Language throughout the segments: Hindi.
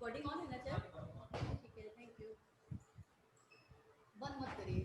रिकॉर्डिंग ऑन है ना सर? ठीक है, थैंक यू। बंद मत करिए।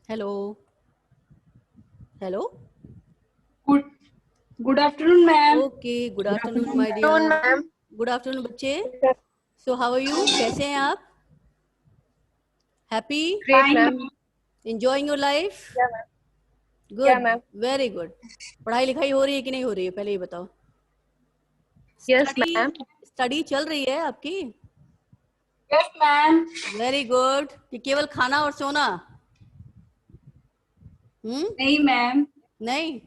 Hello hello. Good afternoon, ma'am. Okay, good afternoon my dear. Good afternoon बच्चे। So how are you? कैसे हैं आप? Happy? Great, ma'am. Enjoying your life? Yeah, good, ma'am. Very good. पढ़ाई लिखाई हो रही है कि नहीं हो रही है, पहले ये बताओ। Yes, ma'am. स्टडी चल रही है आपकी? Yes, ma'am. Very good. कि केवल खाना और सोना? नहीं, ma'am. नहीं।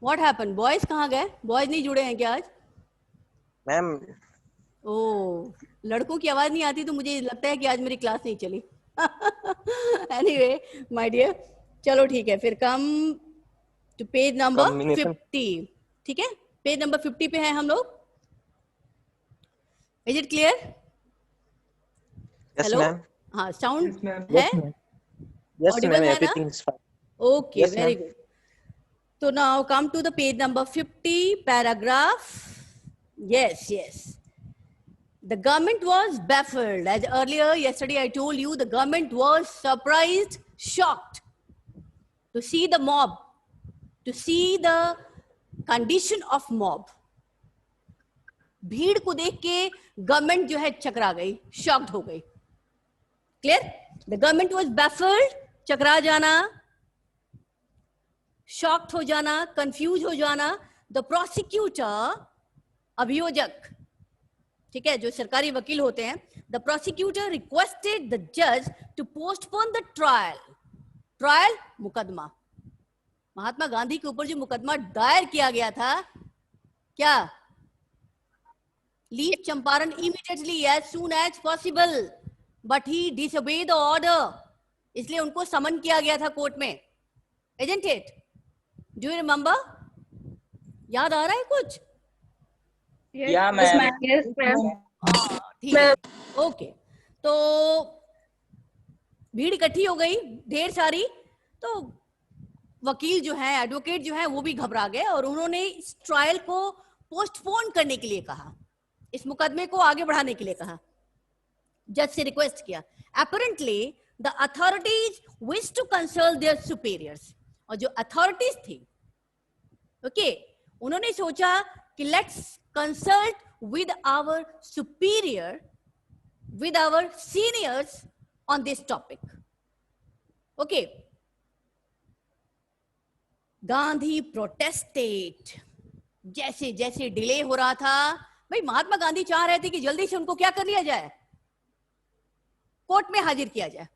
What happen? बॉयज कहाँ गए? बॉयज नहीं जुड़े हैं क्या आज? मैम ओ, लड़कों की आवाज नहीं आती तो मुझे लगता है कि आज मेरी क्लास नहीं चली। एनीवे माय डियर, चलो ठीक है, फिर come to page number Combination. 50। ठीक है, पेज नंबर 50 पे हैं हम लोग। Is it clear? Yes, hello, ma'am. हाँ, साउंड Yes, ma'am. है? Yes, ma'am. Yes, Audible ma'am. है ना? Everything is fine. Okay, Yes, very ma'am. Good. So now come to the page number 50, paragraph. Yes, yes. The government was baffled. As earlier, yesterday I told you, the government was surprised, shocked to see the mob, to see the condition of mob. भीड़ को देख के गवर्नमेंट जो है चकरा गई, शॉक्ड हो गई। Clear? The government was baffled, चकरा जाना, शॉक्ड हो जाना, कंफ्यूज हो जाना। द प्रोसिक्यूटर, अभियोजक, ठीक है, जो सरकारी वकील होते हैं, द प्रोसिक्यूटर रिक्वेस्टेड द जज to postpone the trial. Trial, मुकदमा। महात्मा गांधी के ऊपर जो मुकदमा दायर किया गया था, क्या? Leave Champaran immediately, as soon as possible, but he disobey the order. इसलिए उनको समन किया गया था कोर्ट में। Isn't it? Do you remember? याद आ रहा है कुछ? Yes, ma'am. Yes, ma'am. ठीक है, ओके। तो भीड़ इकट्ठी हो गई ढेर सारी, तो वकील जो है, एडवोकेट जो है, वो भी घबरा गए और उन्होंने इस ट्रायल को पोस्टपोन करने के लिए कहा, इस मुकदमे को आगे बढ़ाने के लिए कहा, जज से रिक्वेस्ट किया। Apparently the authorities wish to consult their superiors. और जो अथॉरिटीज थी, ओके, उन्होंने सोचा कि let's consult with our superior, with our seniors on this topic. Okay. Gandhi protested. जैसे जैसे डिले हो रहा था, भाई महात्मा गांधी चाह रहे थे कि जल्दी से उनको क्या कर लिया जाए, कोर्ट में हाजिर किया जाए।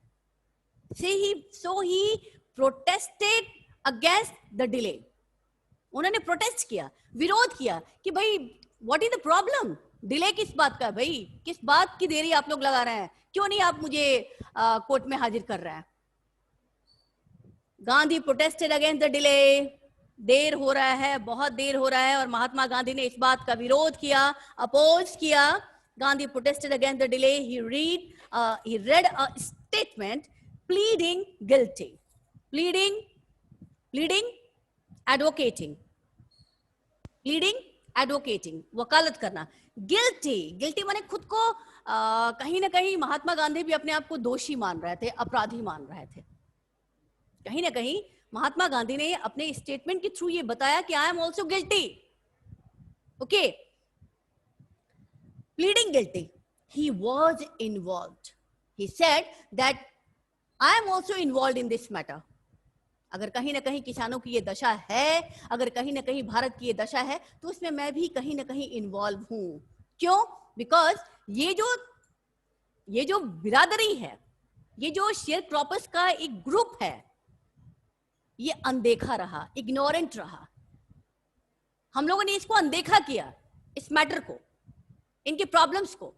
So he protested against the delay. उन्होंने प्रोटेस्ट किया, विरोध किया कि भाई what is the problem, delay किस बात का, भाई किस बात की देरी आप लोग लगा रहे हैं, क्यों नहीं आप मुझे कोर्ट में हाजिर कर रहे हैं। Gandhi protested against the delay. देर हो रहा है, बहुत देर हो रहा है, और महात्मा गांधी ने इस बात का विरोध किया, अपोज किया। Gandhi protested against the delay. he read a statement pleading guilty, pleading advocating, वकालत करना। गिल्टी माने खुद को कहीं ना कहीं महात्मा गांधी भी अपने आप को दोषी मान रहे थे, अपराधी मान रहे थे। कहीं ना कहीं महात्मा गांधी ने अपने स्टेटमेंट के थ्रू ये बताया कि I am also guilty. Okay, pleading guilty, he was involved, he said that I am also involved in this matter. अगर कहीं ना कहीं किसानों की ये दशा है, अगर कहीं ना कहीं भारत की ये दशा है, तो उसमें मैं भी कहीं ना कहीं इन्वॉल्व हूं। क्यों? बिकॉज ये जो बिरादरी है, ये जो शेयर क्रॉपर्स का एक ग्रुप है ये अनदेखा रहा, इग्नोरेंट रहा। हम लोगों ने इसको अनदेखा किया, इस मैटर को, इनके प्रॉब्लम्स को।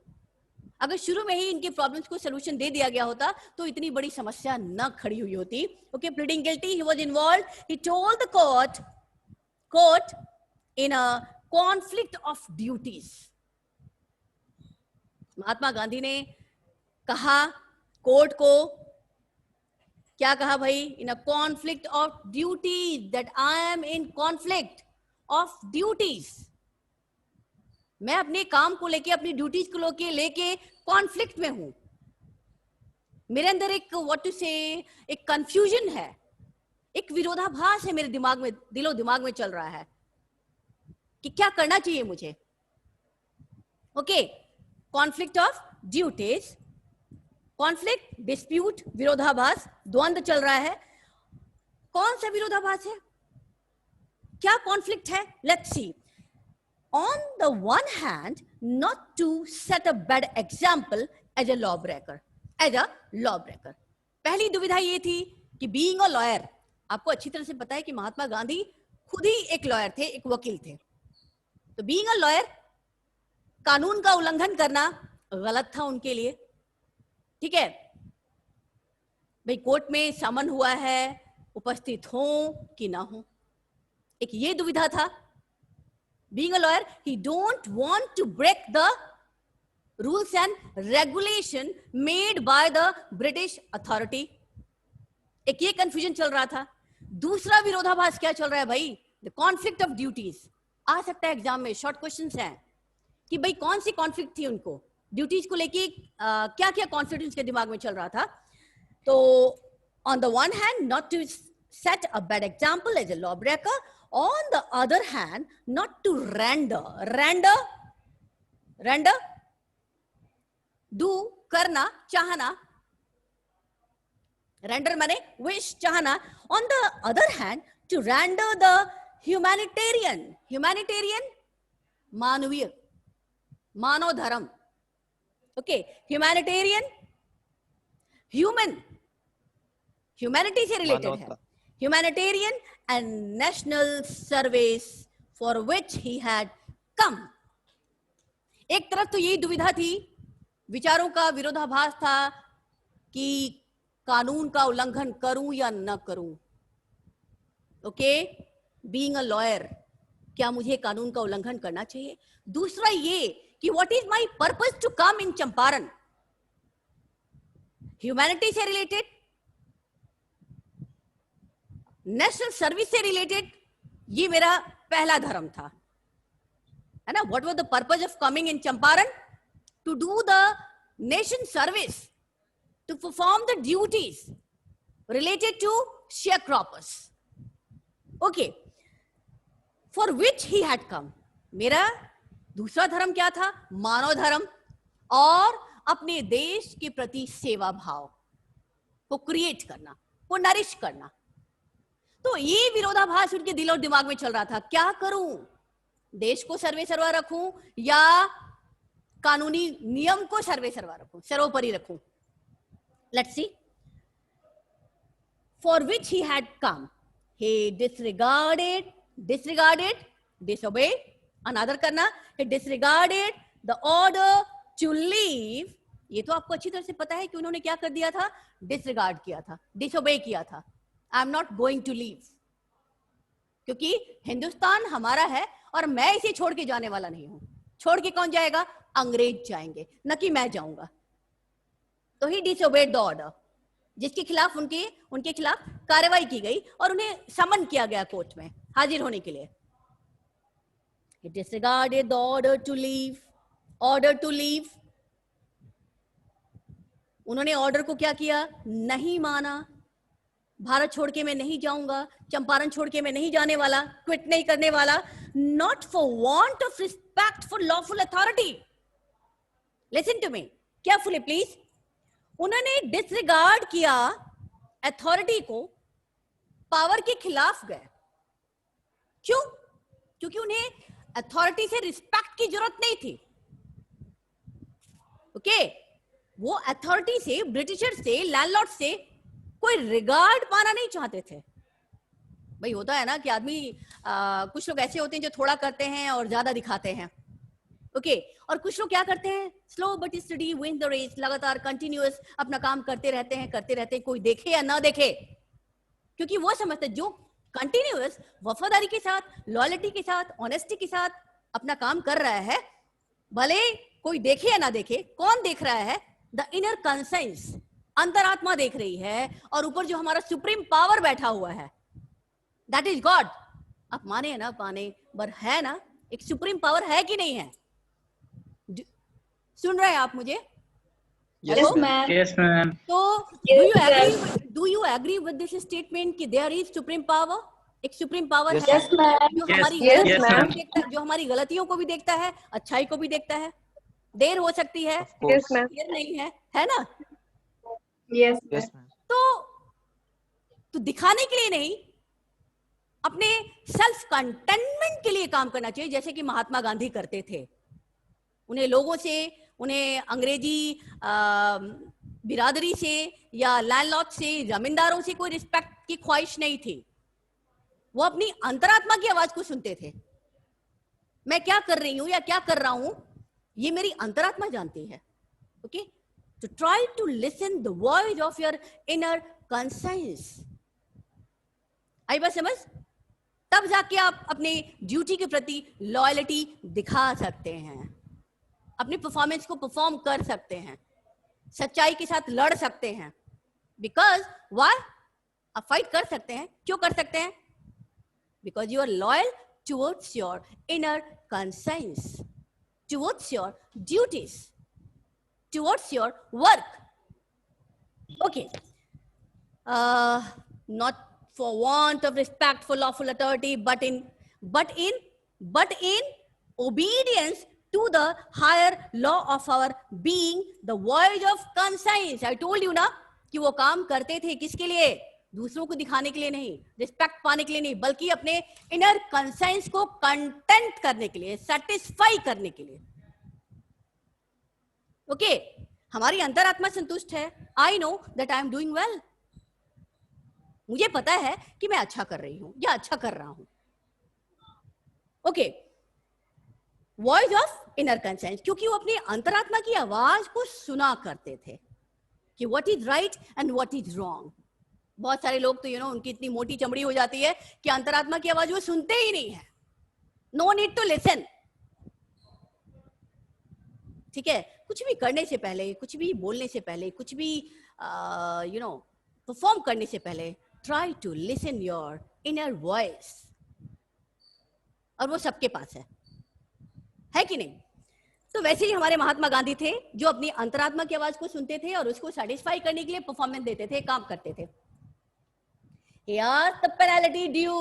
अगर शुरू में ही इनके प्रॉब्लम्स को सलूशन दे दिया गया होता तो इतनी बड़ी समस्या न खड़ी हुई होती। Okay, pleading guilty, he was involved, he told the court in a conflict of duties. Mahatma Gandhi ने कहा कोर्ट को, क्या कहा भाई? In a conflict of duties, that I am in conflict of duties. मैं अपने काम को लेके, अपनी ड्यूटीज को लेके कॉन्फ्लिक्ट में हूं। मेरे अंदर एक व्हाट टू से, एक कंफ्यूजन है, एक विरोधाभास है मेरे दिमाग में, दिलो दिमाग में चल रहा है कि क्या करना चाहिए मुझे। Okay, conflict of duties, conflict, dispute, विरोधाभास, द्वंद्व चल रहा है। कौन सा विरोधाभास है, क्या कॉन्फ्लिक्ट है? Let's see. On the one hand, not to set a bad example as a lawbreaker, पहली दुविधा ये थी कि being a lawyer, आपको अच्छी तरह से पता है कि महात्मा गांधी खुद ही एक लॉयर थे, एक वकील थे। तो being a lawyer, कानून का उल्लंघन करना गलत था उनके लिए। ठीक है भाई, कोर्ट में समन हुआ है, उपस्थित हो कि ना हो, एक ये दुविधा था। Being a lawyer, he don't want to break the rules and regulation made by the British authority. एक ये कंफ्यूजन चल रहा था। दूसरा विरोधाभास क्या चल रहा है भाई? The conflict of duties। आ सकता है एग्जाम में, शॉर्ट क्वेश्चंस हैं कि भाई कौन सी कॉन्फ्लिक्ट थी उनको, ड्यूटीज को लेके क्या क्या कॉन्फ्लिक्ट उनके दिमाग में चल रहा था। तो on the one hand, not to set a bad example as a lawbreaker, on the other hand, not to render, do, करना, चाहना, render माने wish, चाहना। On the other hand, to render the humanitarian, मानवीय, मानव धर्म, ओके, humanitarian, humanity से रिलेटेड है, humanitarian and national service for which he had come। एक तरफ तो यही दुविधा थी, विचारों का विरोधाभास था कि कानून का उल्लंघन करूं या न करूं। ओके, बीइंग अ लॉयर, क्या मुझे कानून का उल्लंघन करना चाहिए? दूसरा ये कि what is my purpose to come in Champaran, humanity से रिलेटेड, नेशनल सर्विस से रिलेटेड, ये मेरा पहला धर्म था, है ना। What was the purpose of coming in Champaran? To do the nation service, to perform the duties related to sharecroppers, okay, for which he had come. मेरा दूसरा धर्म क्या था? मानव धर्म और अपने देश के प्रति सेवा भाव को क्रिएट करना, को नरिश करना। तो ये विरोधाभास उनके दिल और दिमाग में चल रहा था, क्या करूं, देश को सर्वे सर्वा रखूं या कानूनी नियम को सर्वे सर्वा रखूं, सर्वोपरि रखूं। Let's see. For which he had come, he disregarded, disobey, अनादर करना, he disregarded the order to leave। ये तो आपको अच्छी तरह से पता है कि उन्होंने क्या कर दिया था, डिसरिगार्ड किया था, डिसोबे किया था। I am not going to leave, क्योंकि हिंदुस्तान हमारा है और मैं इसे छोड़ के जाने वाला नहीं हूं। छोड़ के कौन जाएगा? अंग्रेज जाएंगे, न कि मैं जाऊंगा। तो ही डिसोबेड द ऑर्डर, जिसके खिलाफ उनके खिलाफ कार्रवाई की गई और उन्हें समन किया गया कोर्ट में हाजिर होने के लिए। He disregarded the order to leave। उन्होंने ऑर्डर को क्या किया? नहीं माना। भारत छोड़ के मैं नहीं जाऊंगा, चंपारण छोड़ के मैं नहीं जाने वाला, क्विट नहीं करने वाला। Not for want of respect for lawful authority। Listen to me carefully please। उन्होंने डिसरिगार्ड किया अथॉरिटी को, पावर के खिलाफ गए। क्यों? क्योंकि उन्हें अथॉरिटी से रिस्पेक्ट की जरूरत नहीं थी। ओके, वो अथॉरिटी से, ब्रिटिशर से, लैंडलॉर्ड से कोई रिगार्ड पाना नहीं चाहते थे। भाई होता है ना कि आदमी कुछ लोग ऐसे होते हैं जो थोड़ा करते हैं और ज्यादा दिखाते हैं, ओके और कुछ लोग क्या करते हैं, slow but study win the race, लगातार कंटिन्यूअस अपना काम करते रहते हैं, कोई देखे या ना देखे, क्योंकि वो समझते जो कंटिन्यूअस वफादारी के साथ, लॉयल्टी के साथ, ऑनेस्टी के साथ अपना काम कर रहा है, भले कोई देखे या ना देखे, कौन देख रहा है, द इनर कंसाइंस, अंतरात्मा देख रही है, और ऊपर जो हमारा सुप्रीम पावर बैठा हुआ है, दैट इज गॉड। आप माने या ना माने, पर है ना, एक सुप्रीम पावर है कि नहीं है? सुन रहे हैं आप मुझे? Yes, ma'am. Yes, ma'am. तो do you agree with this statement कि there is supreme power? एक सुप्रीम पावर Yes, है Yes, ma'am. जो Yes, हमारी yes, गलतियों को ma'am. भी देखता है, जो हमारी गलतियों को भी देखता है, अच्छाई को भी देखता है। देर हो सकती है, of course. Yes, ma'am. देर नहीं है ना? Yes, Yes, ma'am. ma'am. तो दिखाने के लिए नहीं, अपने सेल्फ कंटेनमेंट के लिए काम करना चाहिए, जैसे कि महात्मा गांधी करते थे। उन्हें लोगों से, उन्हें अंग्रेजी बिरादरी से या लैंडलॉर्ड से, जमींदारों से कोई रिस्पेक्ट की ख्वाहिश नहीं थी। वो अपनी अंतरात्मा की आवाज को सुनते थे। मैं क्या कर रही हूं या क्या कर रहा हूं, ये मेरी अंतरात्मा जानती है। ओके, तो try to listen the voice of your inner conscience. आई बात समझ? तब जाके आप अपने ड्यूटी के प्रति लॉयल्टी दिखा सकते हैं, अपनी परफॉर्मेंस को परफॉर्म कर सकते हैं, सच्चाई के साथ लड़ सकते हैं। बिकॉज वाई, आप फाइट कर सकते हैं। क्यों कर सकते हैं? Because you are loyal towards your inner conscience, towards your duties, towards your work. Okay, not for want of respect for lawful authority, but in obedience to the higher law of our being, the voice of conscience. I told you ना कि वो काम करते थे किसके लिए? दूसरों को दिखाने के लिए नहीं, रिस्पेक्ट पाने के लिए नहीं, बल्कि अपने इनर कंसाइंस को कंटेंट करने के लिए, सेटिस्फाई करने के लिए। ओके, हमारी अंतरात्मा संतुष्ट है। I know that I am doing well, मुझे पता है कि मैं अच्छा कर रही हूं या अच्छा कर रहा हूं। Okay, voice of inner conscience, क्योंकि वो अपनी अंतरात्मा की आवाज को सुना करते थे कि what is right and what is wrong. बहुत सारे लोग तो उनकी इतनी मोटी चमड़ी हो जाती है कि अंतरात्मा की आवाज वो सुनते ही नहीं है। No need to listen. ठीक है, कुछ भी करने से पहले, कुछ भी बोलने से पहले, कुछ भी परफॉर्म करने से पहले, try to listen your inner voice. और वो सबके पास है कि नहीं? तो वैसे ही हमारे महात्मा गांधी थे जो अपनी अंतरात्मा की आवाज को सुनते थे और उसको सेटिस्फाई करने के लिए परफॉर्मेंस देते थे, काम करते थे। यार द पेनल्टी ड्यू,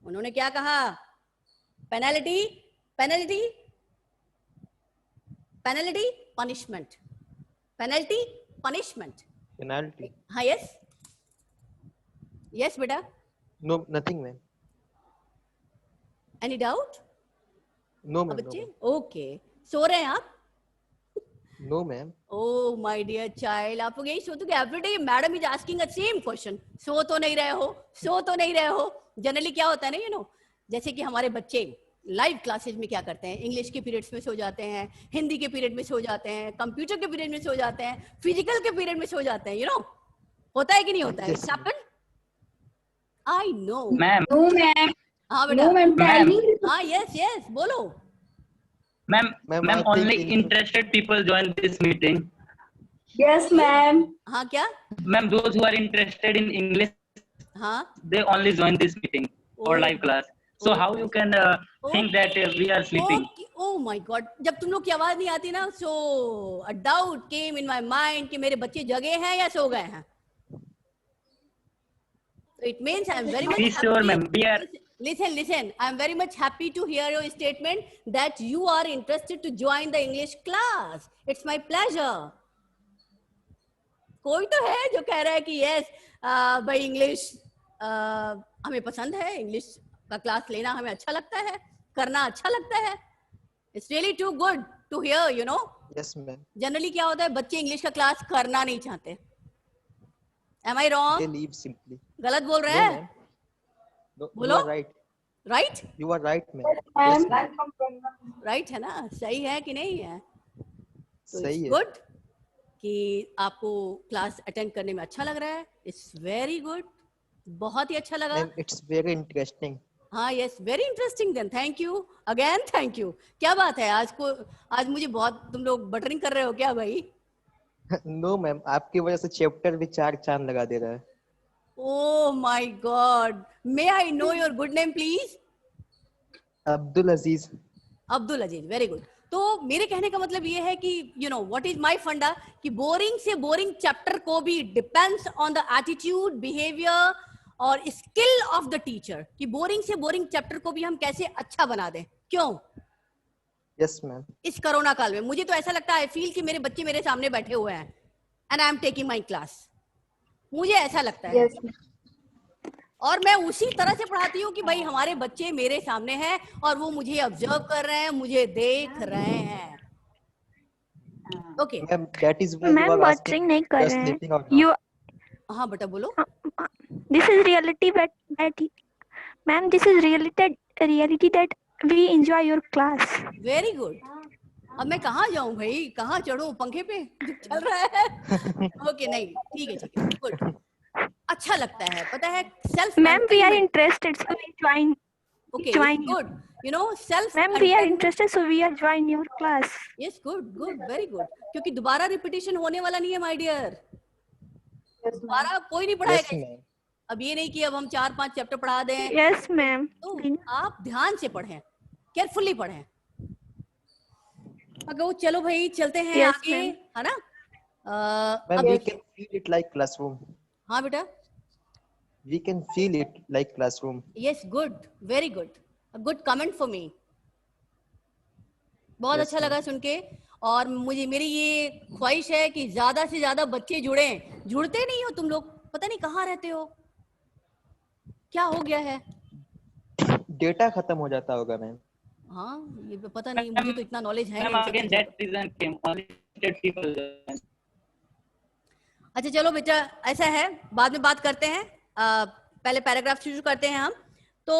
उन्होंने क्या कहा? Penalty, penalty, penalty, punishment, penalty, punishment, Penalty. हाँ यस यस बेटा, No, nothing, ma'am. Any doubt? No, ma'am. बच्चे No, ओके, सो रहे हैं आप? ma'am. No, ma'am. Oh my dear child, आप लोग यही सोचो कि everyday madam is asking a same question, सो तो नहीं रहे हो, सो तो नहीं रहे हो। जनरली क्या होता है ना, जैसे कि हमारे बच्चे लाइव क्लासेज में क्या करते हैं, इंग्लिश के पीरियड्स में सो जाते हैं, हिंदी के पीरियड में सो जाते हैं, कंप्यूटर के पीरियड में सो जाते हैं, फिजिकल के पीरियड में सो जाते हैं, होता है कि नहीं होता है? Yes, it's happen, I know. Ma'am, No, ma'am. हाँ बेटा, No, ma'am. Ma'am. Timing. हाँ यस यस बोलो। ma'am, Ma'am, ma'am, I think only in- interested people join this meeting. Yes, ma'am. हाँ क्या? Ma'am, those who are interested in English, हाँ they only join this meeting or Oh. live class. So how you can think that we are sleeping? Oh my God, जब तुम लोग की आवाज नहीं आती ना, so a doubt came in my mind कि मेरे बच्चे जगे हैं या सो गए हैं। So it means I am very much Be happy. sure, ma'am. We are. Listen. I am very much happy to hear your statement that you are interested to join the English class. It's my pleasure. कोई तो है जो कह रहा है कि yes, भाई इंग्लिश हमें पसंद है, इंग्लिश का क्लास लेना हमें अच्छा लगता है, करना अच्छा लगता है। It's really too good to hear, Yes, ma'am. Generally क्या होता है, बच्चे इंग्लिश का क्लास करना नहीं चाहते. Am I wrong? They leave simply. गलत बोल रहे No, हैं? ma'am. No, you बोलो. are right. Right You are right, ma'am. Yes, Yes, ma'am. Right है ना, सही है कि नहीं है? तो सही इट्स है. गुड कि आपको क्लास अटेंड करने में अच्छा लग रहा है. इट्स वेरी गुड, बहुत ही अच्छा लगा. Ma'am, it's very interesting. हाँ, yes, very interesting. Then thank you again, thank you. क्या बात है, आज मुझे बहुत तुम लोग बटरिंग कर रहे हो क्या भाई? No, ma'am. आपकी वजह से चैप्टर भी 4 चांद लगा दे रहा है. Oh my God, may I know your good name please? Abdul Aziz. Abdul Aziz, very good. तो मेरे कहने का मतलब ये है कि you know what is my फंडा, कि बोरिंग से बोरिंग चैप्टर को भी depends on the attitude, behaviour और स्किल ऑफ द टीचर, कि बोरिंग से बोरिंग चैप्टर को भी हम कैसे अच्छा बना दें. क्यों? Yes ma'am. इस कोरोना काल में मुझे तो ऐसा लगता है, आई फील कि मेरे बच्चे मेरे सामने बैठे हुए हैं and I am taking my class. मुझे ऐसा लगता है. yes, और मैं उसी तरह से पढ़ाती हूँ कि भाई हमारे बच्चे मेरे सामने हैं और वो मुझे ऑब्जर्व कर रहे हैं, मुझे देख रहे हैं. Okay ma'am, that is why ma'am you are buttering asking नहीं कर जस्ट रहे स्लीपिंग हैं. आउट. यू हाँ बेटा बोलो. This is reality ma'am, this is reality that we enjoy your class. Very good. अब मैं कहाँ जाऊँ भाई, कहाँ चढ़ूँ, पंखे पे चल रहा है. ओके नहीं, ठीक है, गुड. अच्छा लगता है, पता है, self ma'am we are interested so we join. Okay join you. Good. You know self ma'am we are interested so we are join your class. Yes, good good, very good. क्योंकि दोबारा रिपीटिशन होने वाला नहीं है माय डियर. yes, दोबारा कोई नहीं यस पढ़ाएगा. मैम. अब ये नहीं कि अब हम 4-5 चैप्टर पढ़ा दें. Yes ma'am. तो आप ध्यान से पढ़ें, केयरफुली पढ़ें. अगर चलो भाई चलते हैं Yes, आगे, ma'am. है ना? मैम, अब we can feel it like classroom. हाँ बेटा, we can feel it like classroom. Yes, good, very good. Good comment for me. बहुत Yes, अच्छा ma'am. लगा सुन के. और मेरी ये ख्वाहिश है कि ज्यादा से ज्यादा बच्चे जुड़ें. जुड़ते नहीं हो तुम लोग, पता नहीं कहाँ रहते हो, क्या हो गया है. डेटा खत्म हो जाता होगा मैम. हाँ, ये पता नहीं, मुझे तो इतना नॉलेज है Ma'am, नहीं इन सब again चीज़ों that reason came. Only 100 people. अच्छा चलो बेटा, ऐसा है, बाद में बात करते हैं. पहले पैराग्राफ शुरू करते हैं हम. तो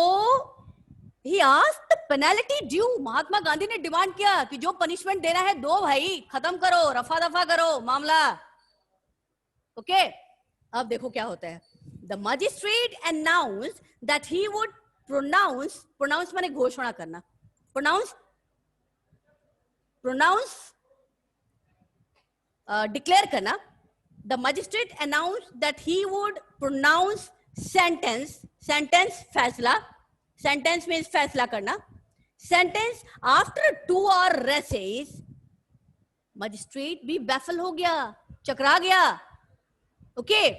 he asked the penalty due. Mahatma Gandhi ने डिमांड किया कि जो पनिशमेंट देना है दो भाई, खत्म करो, रफा दफा करो मामला. ओके, अब देखो क्या होता है. The magistrate announce that he would pronounce माने घोषणा करना, डिक्लेयर करना. The magistrate announced that he would pronounce sentence फैसला, sentence means फैसला करना, sentence after 2-hour recess. Magistrate भी बैफल हो गया, चकरा गया. ओके,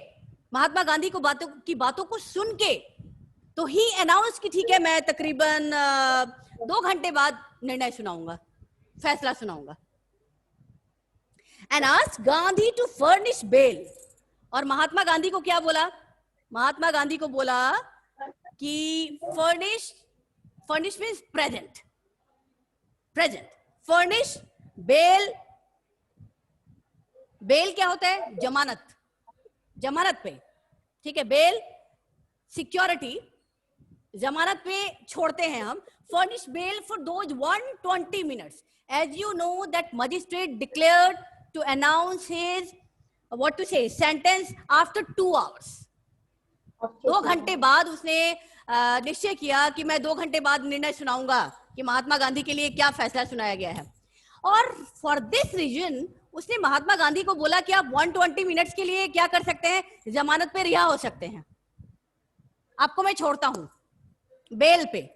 महात्मा गांधी की बातों को सुन के तो ही अनाउंस कि ठीक है, मैं तकरीबन 2 घंटे बाद निर्णय सुनाऊंगा, फैसला सुनाऊंगा. and asked Gandhi to furnish bail. और महात्मा गांधी को क्या बोला? महात्मा गांधी को बोला कि furnish means present, furnish bail. Bail क्या होता है? जमानत पे, ठीक है. बेल सिक्योरिटी, जमानत पे छोड़ते हैं हम. furnish bail for those 120 minutes. As you know that magistrate declared to announce his sentence after 2 hours. 2 घंटे बाद उसने निश्चय किया कि मैं 2 घंटे बाद निर्णय सुनाऊंगा कि महात्मा गांधी के लिए क्या फैसला सुनाया गया है. और फॉर दिस रीजन उसने महात्मा गांधी को बोला कि आप 120 मिनट्स के लिए क्या कर सकते हैं, जमानत पे रिहा हो सकते हैं, आपको मैं छोड़ता हूं बेल पे.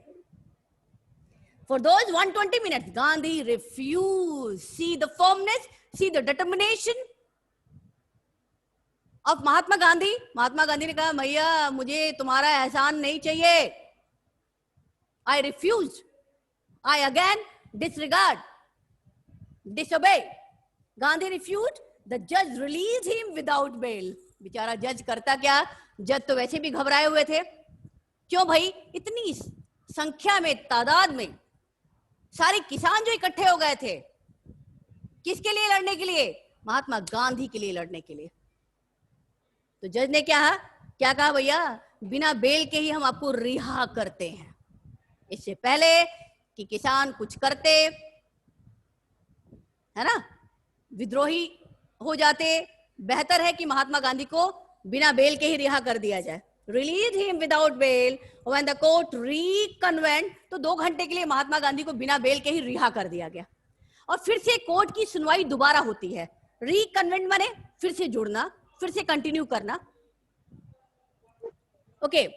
For those 120 minutes, Gandhi refused. See the firmness, see the determination of महात्मा गांधी. महात्मा गांधी ने कहा, भैया मुझे तुम्हारा एहसान नहीं चाहिए. I refused. I again disregard, disobey. Gandhi refused. The judge released him without bail. बेचारा जज करता क्या, जज तो वैसे भी घबराए हुए थे. क्यों भाई, इतनी संख्या में, तादाद में सारे किसान जो इकट्ठे हो गए थे किसके लिए लड़ने के लिए? महात्मा गांधी के लिए लड़ने के लिए। तो जज ने क्या कहा भैया, बिना बेल के ही हम आपको रिहा करते हैं। इससे पहले कि किसान कुछ करते, है ना, विद्रोही हो जाते, बेहतर है कि महात्मा गांधी को बिना बेल के ही रिहा कर दिया जाए। Release him without bail when the court reconvened, तो 2 घंटे के लिए महात्मा गांधी को बिना बेल के ही रिहा कर दिया गया। और फिर से कोर्ट की सुनवाई दोबारा होती है। रिकन्वेंट माने फिर से जुड़ना, फिर से कंटिन्यू करना। Okay,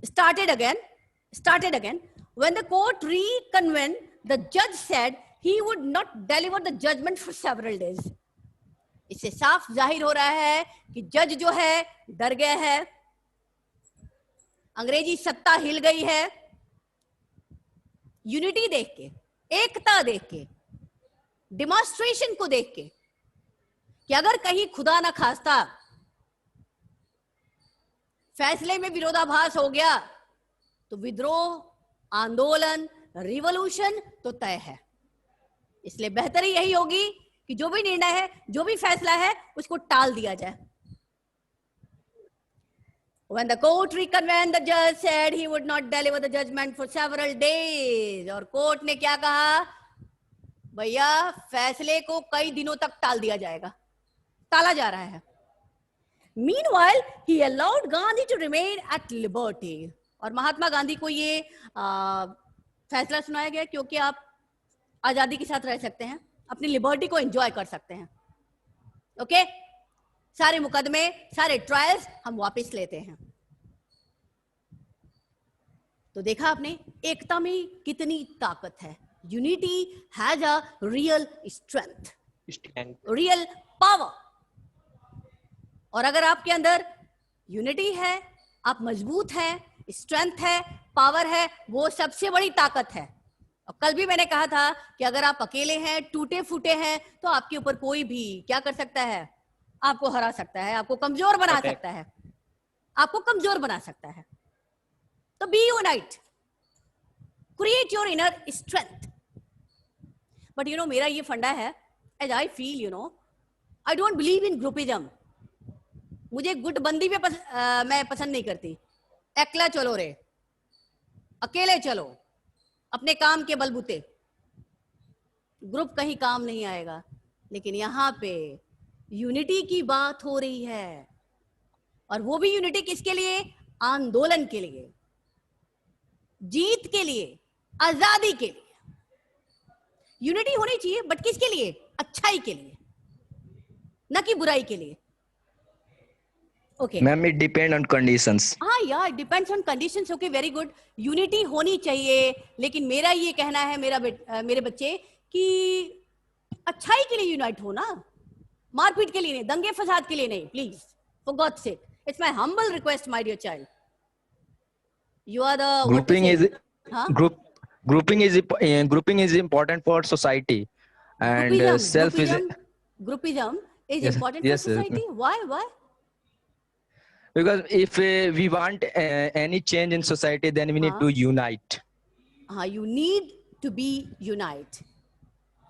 started again. When the court reconvened, the judge said he would not deliver the judgment for several days. इससे साफ जाहिर हो रहा है कि जज जो है डर गया है, अंग्रेजी सत्ता हिल गई है। यूनिटी देख के, एकता देख के, डिमॉन्स्ट्रेशन को देख के कि अगर कहीं खुदा ना खास्ता फैसले में विरोधाभास हो गया तो विद्रोह, आंदोलन, रिवॉल्यूशन तो तय है। इसलिए बेहतरी यही होगी कि जो भी निर्णय है, जो भी फैसला है, उसको टाल दिया जाए। When the court reconvened, the judge said he would not deliver the judgment for several days. और कोर्ट ने क्या कहा, भैया फैसले को कई दिनों तक टाल दिया जाएगा, टाला जा रहा है। Meanwhile, he allowed Gandhi to remain at liberty. और महात्मा गांधी को ये फैसला सुनाया गया क्योंकि आप आजादी के साथ रह सकते हैं, अपनी लिबर्टी को एंजॉय कर सकते हैं। ओके, सारे मुकदमे, सारे ट्रायल्स हम वापस लेते हैं। तो देखा आपने एकता में कितनी ताकत है। Unity has a real strength, real power. और अगर आपके अंदर यूनिटी है, आप मजबूत हैं, स्ट्रेंथ है, पावर है, वो सबसे बड़ी ताकत है। और कल भी मैंने कहा था कि अगर आप अकेले हैं, टूटे फूटे हैं, तो आपके ऊपर कोई भी क्या कर सकता है, आपको हरा सकता है, आपको कमजोर बना सकता है, आपको कमजोर बना सकता है। तो be unite, create your inner strength. But you know, मेरा ये फंडा है, as I feel, you know, I don't believe in groupism. मुझे गुटबंदी में मैं पसंद नहीं करती। एकला चलो रे, अकेले चलो, अपने काम के बलबूते। ग्रुप कहीं काम नहीं आएगा। लेकिन यहाँ पे यूनिटी की बात हो रही है, और वो भी यूनिटी किसके लिए? आंदोलन के लिए, जीत के लिए, आजादी के लिए। यूनिटी होनी चाहिए, बट किसके लिए? अच्छाई के लिए, न कि बुराई के लिए। Okay ma'am, it depend on conditions. हाँ यार, depends on conditions. Okay, very good. Unity होनी चाहिए, लेकिन मेरा ये कहना है, मेरे बच्चे, कि अच्छाई के लिए यूनाइट हो ना, मारपीट के लिए नहीं, दंगे फसाद के लिए नहीं। Please, for God sake, it's my humble request, my dear child. You are the grouping is important for society, and groupism is important for society. Why? Because if we want any change in society, then we need to unite. You need to be unite.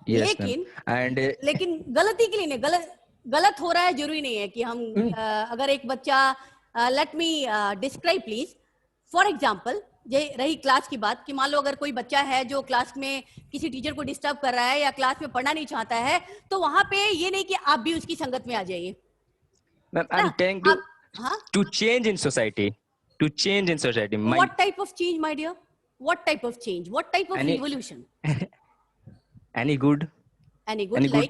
Yes, लेकिन गलती के लिए नहीं, गलत हो रहा है जरूरी नहीं है कि हम अगर एक बच्चा, let me describe please. For example, ये रही क्लास की बात, कि मान लो अगर कोई बच्चा है जो क्लास में किसी टीचर को डिस्टर्ब कर रहा है या क्लास में पढ़ना नहीं चाहता है, तो वहां पे ये नहीं कि आप भी उसकी संगत में आ जाइए। Ma'am, I'm telling to change in society. To change in society. What type of change, my dear? What type of change? What type of revolution? Any good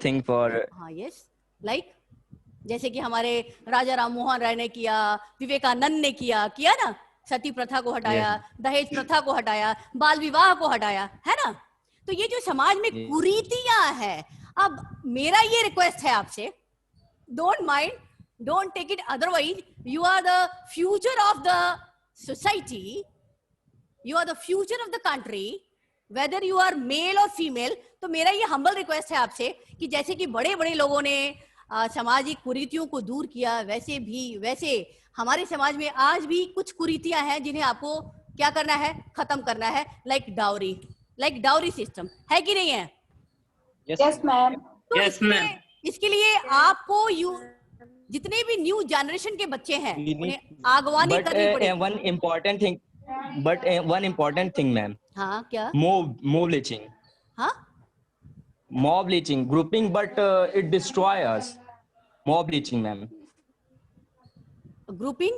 thing for. Yes, like जैसे कि हमारे राजा राम मोहन राय ने किया, विवेकानंद ने किया ना, सती प्रथा को हटाया, दहेज प्रथा को हटाया, बाल विवाह को हटाया, है ना। तो ये जो समाज में कुरीतियां हैं, अब मेरा ये रिक्वेस्ट है आपसे, don't mind, don't take it otherwise. You are the future of the society, you are the future of the country, whether you are male or female. तो मेरा ये humble request है आपसे कि जैसे कि बड़े बड़े लोगों ने सामाजिक कुरीतियों को दूर किया, वैसे हमारे समाज में आज भी कुछ कुरीतियां हैं जिन्हें आपको क्या करना है, खत्म करना है। लाइक डाउरी सिस्टम है कि नहीं है? Yes, ma'am. तो Yes, ma'am. इसके लिए आपको जितने भी न्यू जनरेशन के बच्चे हैं उन्हें आगवानी But करनी पड़ेगी। one important thing, ma'am. हाँ क्या? Mob bleaching. हाँ Mob bleaching, grouping, but it destroy us. Mob bleaching, ma'am. Grouping,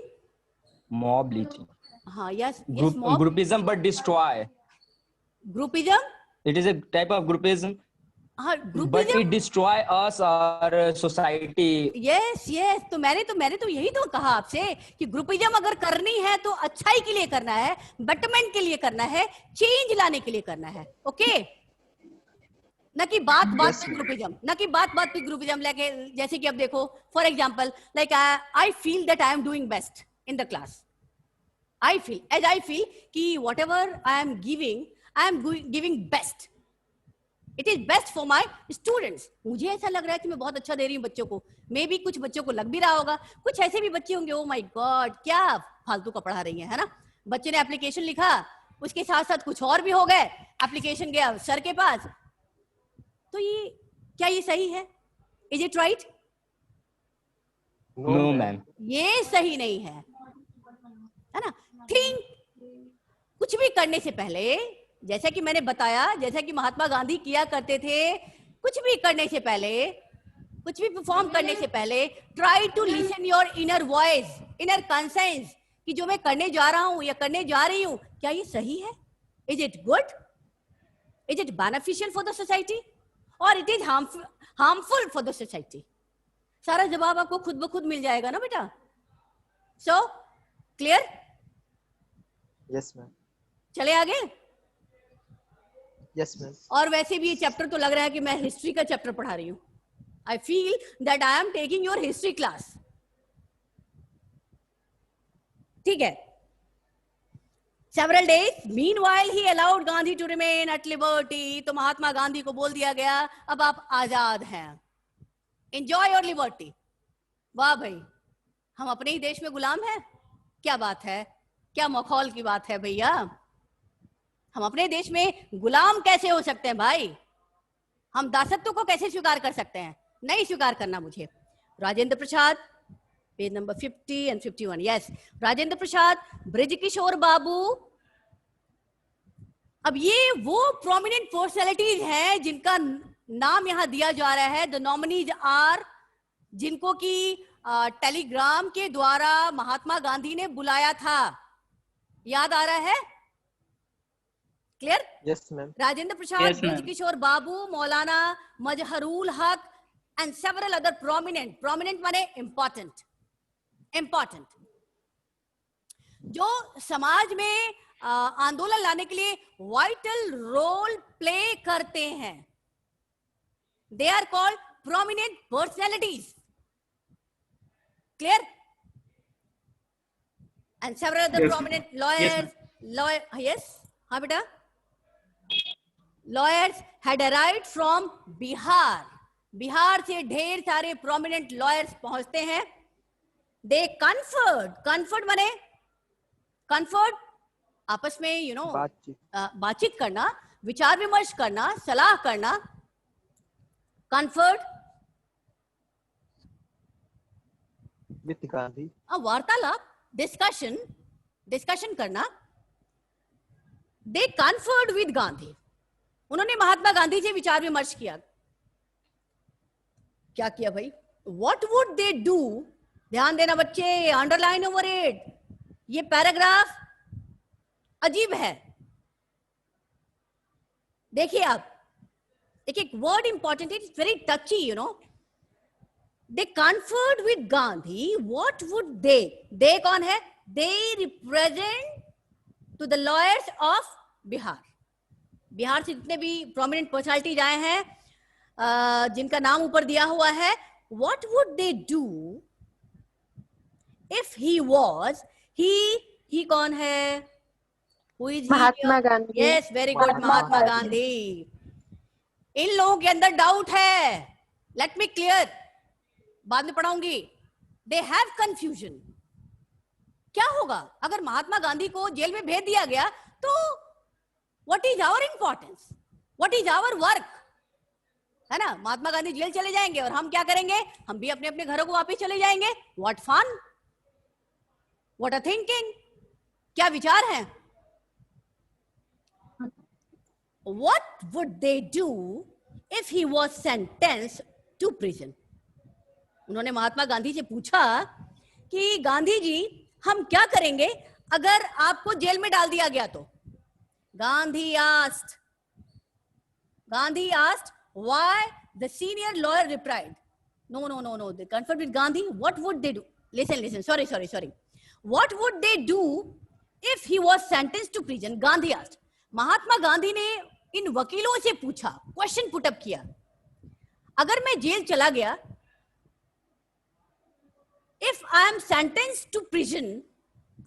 Mob bleaching. हाँ yes yes, Groupism, but destroy. Groupism, It is a type of groupism, हाँ but groupism, it destroy us, our society. Yes yes. तो मैंने तो यही तो कहा आपसे कि ग्रुपिज्म अगर करनी है तो अच्छाई के लिए करना है, बेटरमेंट के लिए करना है, चेंज लाने के लिए करना है, ओके? न कि बात पे ग्रुपिज्म, न कि बात पे ग्रुपिज्म लेके, जैसे कि अब देखो for example like I feel that I am doing best in the class, I feel कि whatever I am giving best, it is best for my students. मुझे ऐसा लग रहा है कि मैं बहुत अच्छा दे रही हूँ बच्चों को, मे भी कुछ बच्चों को लग भी रहा होगा, कुछ ऐसे भी बच्चे होंगे ओ माय गॉड क्या फालतू का पढ़ा रही है ना। बच्चे ने एप्लीकेशन लिखा, उसके साथ साथ कुछ और भी हो गए, एप्लीकेशन गया सर के पास। तो ये सही है? Is it right? No, ma'am. ये सही नहीं है ना। थिंक, कुछ भी करने से पहले, जैसा कि मैंने बताया, जैसा कि महात्मा गांधी किया करते थे, कुछ भी करने से पहले, कुछ भी परफॉर्म करने से पहले, try to listen your inner voice, inner conscience, कि जो मैं करने जा रहा हूं या करने जा रही हूं, क्या ये सही है? Is it good? Is it beneficial for the society और it is harmful for the society? सारा जवाब आपको खुद ब खुद मिल जाएगा ना बेटा। So clear? Yes ma'am. चले आगे। Yes ma'am. और वैसे भी ये चैप्टर तो लग रहा है कि मैं हिस्ट्री का चैप्टर पढ़ा रही हूं। आई feel that I am taking your history class. ठीक है। Several days, meanwhile he allowed Gandhi to remain at liberty. तो महात्मा गांधी को बोल दिया गया अब आप आजाद हैं, enjoy your liberty। वाह भाई, हम अपने ही देश में गुलाम हैं? क्या बात है, क्या मखौल की बात है भैया। हम अपने देश में गुलाम कैसे हो सकते हैं भाई? हम दासत्व को कैसे स्वीकार कर सकते हैं? नहीं स्वीकार करना मुझे। Rajendra Prasad, page number 50 and 51। Yes, Rajendra Prasad, Brijkishore Babu. अब ये वो प्रोमिनेंट पर्सनैलिटीज हैं जिनका नाम यहां दिया जा रहा है। द नॉमिनीज आर, जिनको की टेलीग्राम के द्वारा महात्मा गांधी ने बुलाया था। याद आ रहा है? Clear? Yes ma'am. Rajendra Prasad, Brijkishore Babu, Maulana Mazharul Haque and several other prominent माने इंपॉर्टेंट, जो समाज में आंदोलन लाने के लिए वाइटल रोल प्ले करते हैं। They are called prominent personalities. Clear? And several other prominent lawyers, yes, हाँ बेटा, lawyers had arrived from Bihar. Bihar से ढेर सारे प्रोमिनेंट लॉयर्स पहुंचते हैं। दे कन्फर्ड माने कन्फर्ड, आपस में बातचीत करना, विचार विमर्श करना, सलाह करना। कन्फर्ड विद गांधी, वार्तालाप, डिस्कशन करना। दे कन्फर्ड विद गांधी, उन्होंने महात्मा गांधी से विचार विमर्श किया। क्या किया भाई? What would they do? ध्यान देना बच्चे, अंडरलाइन ओवर इट। ये पैराग्राफ अजीब है। देखिए आप, एक वर्ड इंपॉर्टेंट है, it's very touchy, you know. They conferred with Gandhi, what would they कौन है? They represent to the lawyers of Bihar. Bihar से जितने भी प्रोमिनेंट पर्सनालिटीज आए हैं, जिनका नाम ऊपर दिया हुआ है, what would they do if he was, he कौन है? Who is he? Mahatma Gandhi. Yes, very good, Mahatma Gandhi. इन लोगों के अंदर डाउट है, लेट मी क्लियर, बाद में पढ़ाऊंगी। They have confusion. क्या होगा अगर महात्मा गांधी को जेल में भेज दिया गया? तो what is our importance, what is our work? है ना, महात्मा गांधी जेल चले जाएंगे और हम क्या करेंगे, हम भी अपने अपने घरों को वापस चले जाएंगे। What fun, what a thinking, क्या विचार है। What would they do if he was sentenced to prison? उन्होंने महात्मा गांधी से पूछा कि गांधी जी हम क्या करेंगे अगर आपको जेल में डाल दिया गया तो। Gandhi asked why the senior lawyer replied, no, they conferred with Gandhi. What would they do? Listen, sorry. What would they do if he was sentenced to prison? Gandhi asked. महात्मा गांधी ने इन वकीलों से पूछा, क्वेश्चन पुटअप किया, अगर मैं जेल चला गया, if I am sentenced to prison,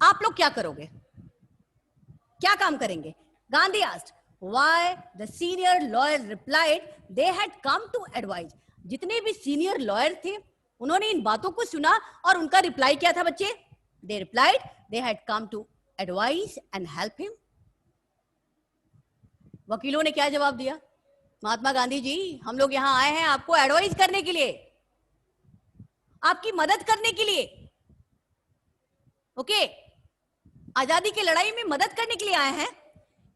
आप लोग क्या करोगे, क्या काम करेंगे। Gandhi asked why the senior lawyer replied they had come to advise. जितने भी सीनियर लॉयर थे उन्होंने इन बातों को सुना और उनका रिप्लाई क्या था बच्चे, they replied they had come to advise and help him. वकीलों ने क्या जवाब दिया, महात्मा गांधी जी हम लोग यहां आए हैं आपको एडवाइस करने के लिए, आपकी मदद करने के लिए। ओके, आजादी की लड़ाई में मदद करने के लिए आए हैं।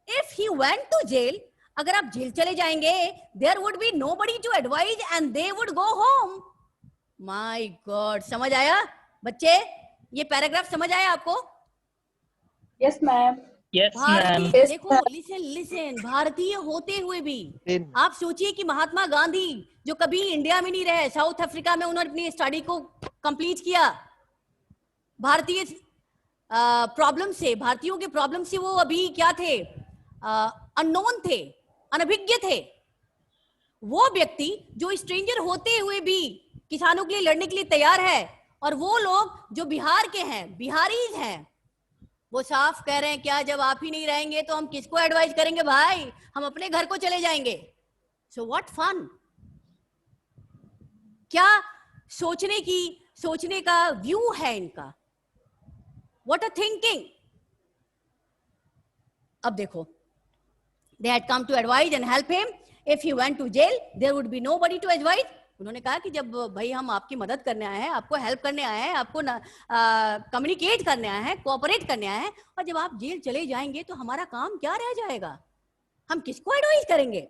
If he went to jail, अगर आप जेल चले जाएंगे, there would be nobody to advise and they would go home. My god, समझ आया बच्चे, ये पैराग्राफ समझ आया आपको। Yes, ma'am. Yes, ma'am. देखो, लिसन, भारतीय होते हुए भी आप सोचिए कि महात्मा गांधी जो कभी इंडिया में नहीं रहे, साउथ अफ्रीका में उन्होंने अपनी स्टडी को कंप्लीट किया। भारतीय प्रॉब्लम से, भारतीयों के प्रॉब्लम से वो अभी क्या थे, अननोन थे, अनभिज्ञ थे। वो व्यक्ति जो स्ट्रेंजर होते हुए भी किसानों के लिए लड़ने के लिए तैयार है, और वो लोग जो बिहार के हैं, बिहारीज हैं, वो साफ कह रहे हैं क्या जब आप ही नहीं रहेंगे तो हम किसको एडवाइस करेंगे भाई, हम अपने घर को चले जाएंगे। सो व्हाट फन, क्या सोचने का व्यू है इनका, व्हाट अ थिंकिंग। अब देखो, they had come to advise and help him, if he went to jail there would be nobody to advise. उन्होंने कहा कि जब भाई हम आपकी मदद करने आए हैं, आपको हेल्प करने आए हैं, आपको कम्युनिकेट करने आए हैं, कोऑपरेट करने आए हैं, और जब आप जेल चले जाएंगे तो हमारा काम क्या रह जाएगा, हम किसको एडवाइस करेंगे।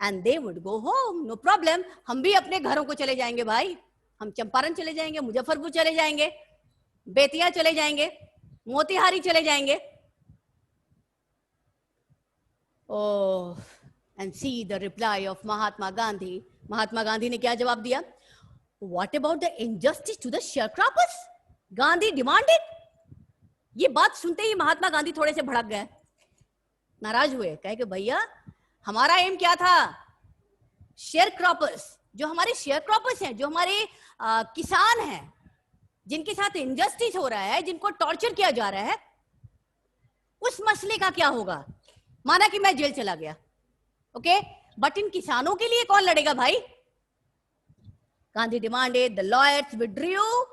And they would go home, no problem, हम भी अपने घरों को चले जाएंगे भाई, हम चंपारण चले जाएंगे, मुजफ्फरपुर चले जाएंगे, बेतिया चले जाएंगे, मोतिहारी चले जाएंगे। Oh, and see the reply of Mahatma Gandhi. Mahatma Gandhi ने क्या जवाब दिया, what about the injustice to the sharecroppers, Gandhi demanded. ये बात सुनते ही महात्मा गांधी थोड़े से भड़क गए, नाराज हुए, कहे कि भैया हमारा एम क्या था, शेयरक्रॉपर्स, जो हमारे शेयरक्रॉपर्स हैं, जो हमारे किसान हैं, जिनके साथ इनजस्टिस हो रहा है, जिनको टॉर्चर किया जा रहा है, उस मसले का क्या होगा। माना कि मैं जेल चला गया, ओके, बट इन किसानों के लिए कौन लड़ेगा भाई। Gandhi demanded, the lawyers withdrew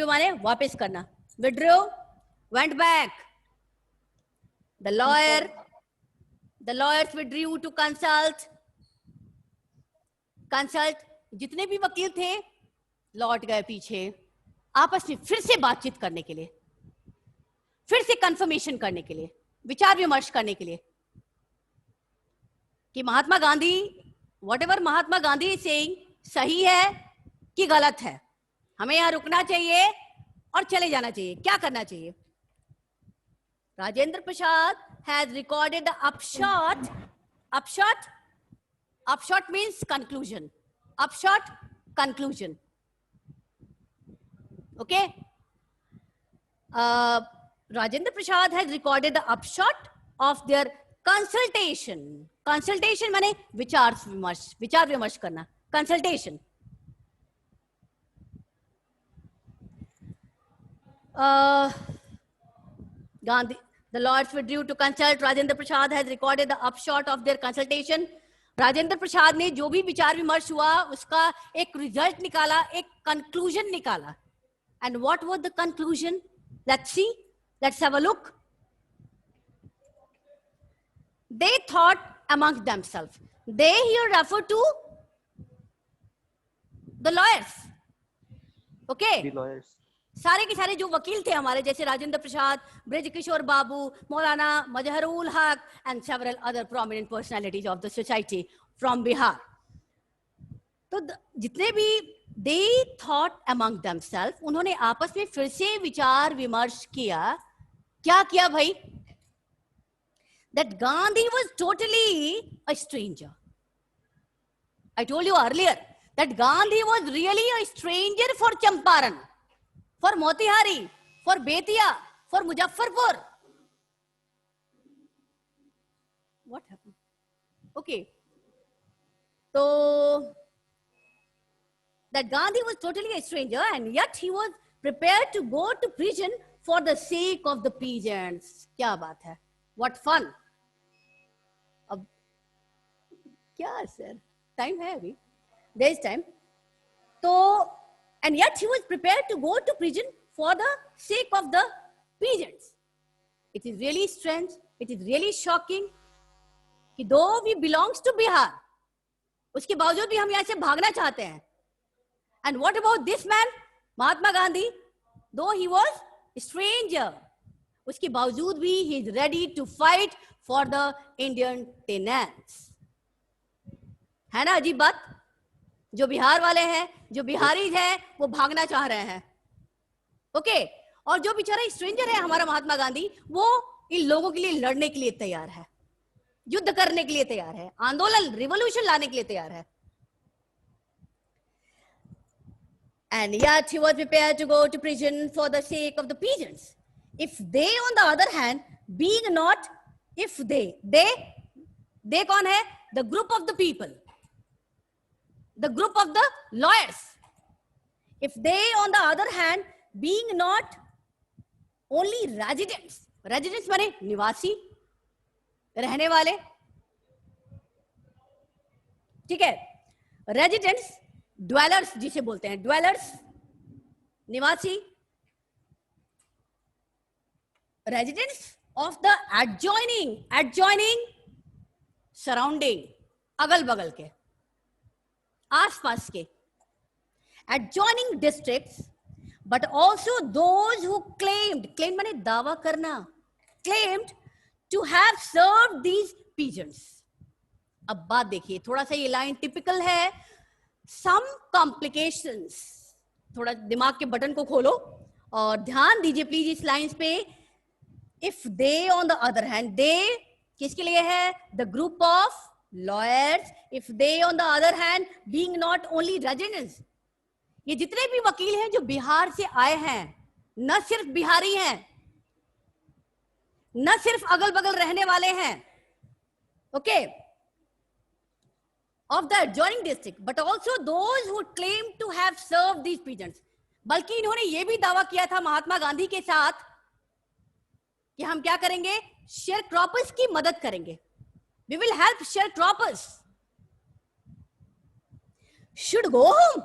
माने वापस करना, withdrew, went back, the lawyers withdrew to consult. जितने भी वकील थे लौट गए पीछे, आपस में फिर से बातचीत करने के लिए, फिर से कंफर्मेशन करने के लिए, विचार विमर्श करने के लिए कि महात्मा गांधी, व्हाटएवर महात्मा गांधी सेइंग, सही है कि गलत है, हमें यहां रुकना चाहिए और चले जाना चाहिए, क्या करना चाहिए। Rajendra Prasad has recorded the upshot means conclusion, conclusion, okay. Rajendra Prasad has recorded the upshot of their consultation माने विचार विमर्श करना, consultation. Gandhi, the lords withdrew to consult. Rajendra Prasad has recorded the upshot of their consultation. Rajendra Prasad ने जो भी विचार विमर्श हुआ उसका एक रिजल्ट निकाला, एक कंक्लूजन निकाला। And what was the conclusion? Let's see, let's have a look. They thought amongst themselves. they here refer to the lawyers. Okay. The lawyers. सारे के सारे जो वकील थे हमारे, जैसे राजेंद्र प्रसाद, ब्रज किशोर बाबू, मौलाना मजहरुल हक and several other prominent personalities of the society from Bihar. तो जितने भी they thought among themselves, उन्होंने आपस में फिर से विचार विमर्श किया. क्या किया भाई? That Gandhi was totally a stranger. I told you earlier that Gandhi was really a stranger for Champaran, for Motihari, for Betia, for Muzaffarpur. What happened? Okay. So that Gandhi was totally a stranger, and yet he was prepared to go to prison for the sake of the peasants. क्या बात है? What fun! अब क्या sir? Time है अभी? There is time. So, and yet he was prepared to go to prison for the sake of the peasants. It is really strange. It is really shocking. कि though we belongs to Bihar, उसके बावजूद भी हम यहाँ से भागना चाहते हैं. And what about this man, Mahatma Gandhi? Though he was a stranger, उसके बावजूद भी he is ready to fight for the Indian tenants. है ना अजीब बात? जो बिहार वाले हैं, जो बिहारी हैं, वो भागना चाह रहे हैं. ओके. और जो बेचारा स्ट्रेंजर है हमारा महात्मा गांधी, वो इन लोगों के लिए लड़ने के लिए तैयार है, युद्ध करने के लिए तैयार है, आंदोलन रिवॉल्यूशन लाने के लिए तैयार है. And yet he was prepared to go to prison for the sake of the peasants. If they, on the other hand, being not, if they कौन है? The group of the people, the group of the lawyers. If they, on the other hand, being not only residents, residents माने निवासी, रहने वाले, ठीक है? Residents, dwellers जिसे बोलते हैं, dwellers, निवासी, residents of the adjoining surrounding, अगल बगल के, आसपास के, adjoining districts, but also those who claimed माने दावा करना, claimed to have served these peasants. अब बात देखिए, थोड़ा सा ये लाइन टिपिकल है. Some complications, थोड़ा दिमाग के बटन को खोलो और ध्यान दीजिए प्लीज इस लाइंस पे. If they, on the other hand, they किसके लिए है? The group of lawyers. If they, on the other hand, being not only residents, ये जितने भी वकील हैं जो बिहार से आए हैं, न सिर्फ बिहारी हैं, न सिर्फ अगल बगल रहने वाले हैं, okay, of the adjoining district, but also those who claim to have served these peasants. बल्कि इन्होंने ये भी दावा किया था महात्मा गांधी के साथ कि हम क्या करेंगे? sharecroppers की मदद करेंगे. We will help sharecroppers. Should go home.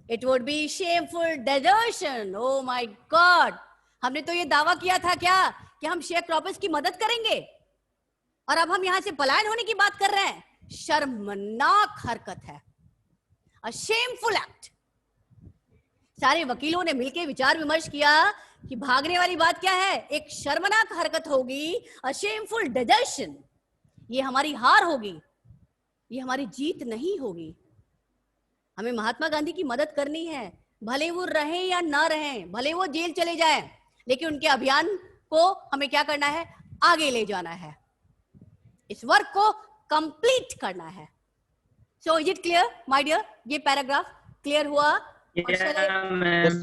It would be shameful desertion. Oh my God. हमने तो ये दावा किया था क्या कि हम sharecroppers की मदद करेंगे, और अब हम यहां से पलायन होने की बात कर रहे हैं. शर्मनाक हरकत है. A shameful act. सारे वकीलों ने मिलकर विचार विमर्श किया कि भागने वाली बात क्या है? एक शर्मनाक हरकत होगी, a shameful desertion. ये हमारी हार होगी, ये हमारी जीत नहीं होगी. हमें महात्मा गांधी की मदद करनी है, भले वो रहें या ना रहें, भले वो जेल चले जाएं, लेकिन उनके अभियान को हमें क्या करना है? आगे ले जाना है, इस वर्क को कंप्लीट करना है. So is it clear my dear? ये पैराग्राफ क्लियर हुआ? Yes,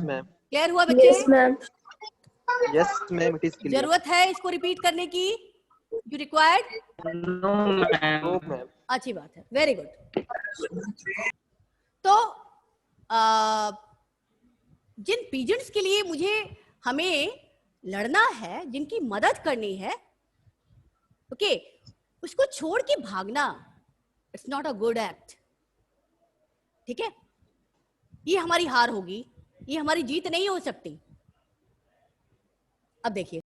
ma'am. क्लियर हुआ बच्चे? Yes, ma'am. Yes, ma'am. It is clear. जरूरत है इसको रिपीट करने की? You required? No, ma'am. No, ma'am. अच्छी बात है, वेरी गुड. तो जिन पीजेंट्स के लिए मुझे हमें लड़ना है, जिनकी मदद करनी है, ओके, उसको छोड़ के भागना, it's not a good act. ठीक है? ये हमारी हार होगी, ये हमारी जीत नहीं हो सकती. अब देखिए